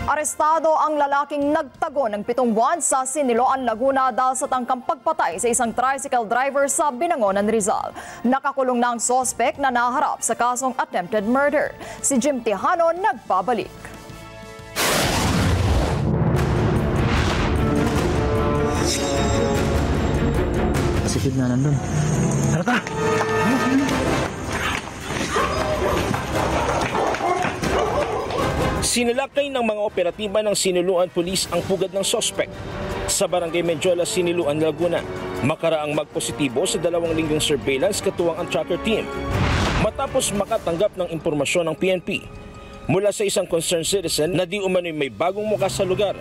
Arestado ang lalaking nagtago ng 7 buwan sa Siniloan, Laguna dahil sa tangkang pagpatay sa isang tricycle driver sa Binangonan, Rizal. Nakakulong na ang sospek na naharap sa kasong attempted murder. Si Jim Tejano nagpabalik. Sikid na nandun. Tara! Sinalakay ng mga operatiba ng Siniloan Police ang pugad ng sospek sa Barangay Medjola, Siniloan, Laguna. Makaraang magpositibo sa 2 linggong surveillance katuwang ang tracker team matapos makatanggap ng impormasyon ng PNP mula sa isang concerned citizen na di umano'y may bagong muka sa lugar.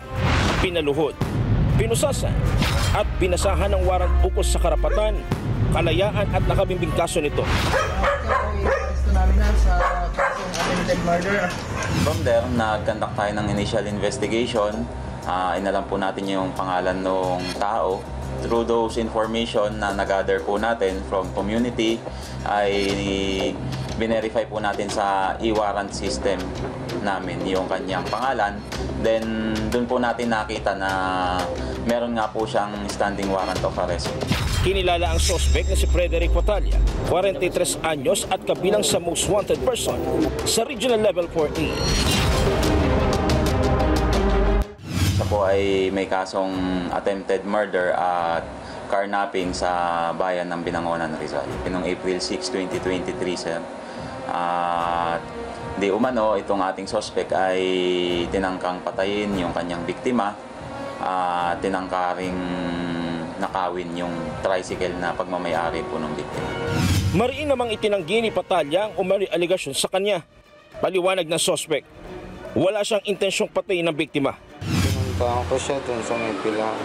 Pinaluhod, pinusasan at binasahan ng warrant ukol sa karapatan, kalayaan at nakabimbing kaso nito. From there, nag-conduct tayo ng initial investigation. Inalam po natin yung pangalan ng tao. Through those information na nag-gather po natin from community, ay binerify po natin sa e-warrant system namin yung kanyang pangalan. Then, dun po natin nakita na meron nga po siyang standing warrant of arrest. Kinilala ang suspect na si Frederick Batalya, 43 anyos at kabilang sa most wanted person sa Regional Level 4A. Siya po ay may kasong attempted murder at carnapping sa bayan ng Binangonan, Rizal. Noong April 6, 2023, sir. At di umano, itong ating suspect ay tinangkang patayin yung kanyang biktima at tinangkaring nakawin yung tricycle na pagmamayari po ng biktima. Mariin namang itinanggi ni Batalya ang umano'y aligasyon sa kanya. Paliwanag ng suspect, wala siyang intensyong patayin ng biktima. Pinuntahan ko siya dun sa may pilang.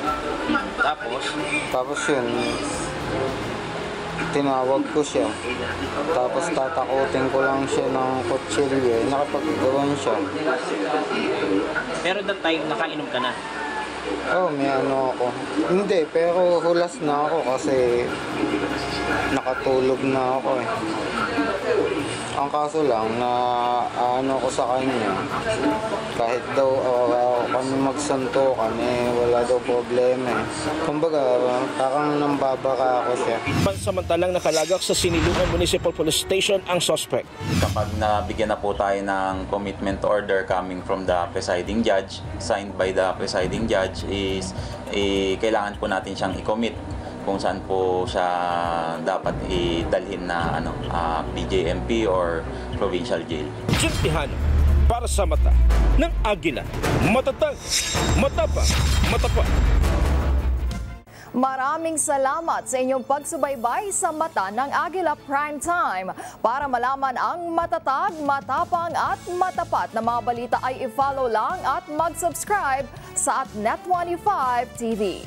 Tapos yun, tinawag ko siya. Tapos tatakutin ko lang siya ng kutsilyo. Nakapaggawan siya. Pero that time, nakainom ka na? May ano ako. Hindi, pero hulas na ako kasi nakatulog na ako eh. Ang kaso lang na ano ko sa kanya, kahit daw kami magsantukan wala daw problema eh. Kumbaga, parang nambabaka ako siya. Pansamantalang nakalagak sa Siniloan Municipal Police Station ang suspect. Kapag nabigyan na po tayo ng commitment order coming from the presiding judge, signed by the presiding judge, is kailangan po natin siyang i-commit kung saan po siya dapat idalhin na PJMP or provincial jail. Jim Tejano, para sa mata ng Agila, matatag, matapang, matapat. Maraming salamat sa inyong pagsubaybay sa Mata ng Agila Primetime. Para malaman ang matatag, matapang at matapat na mga balita ay i-follow lang at mag-subscribe sa @Net25 TV.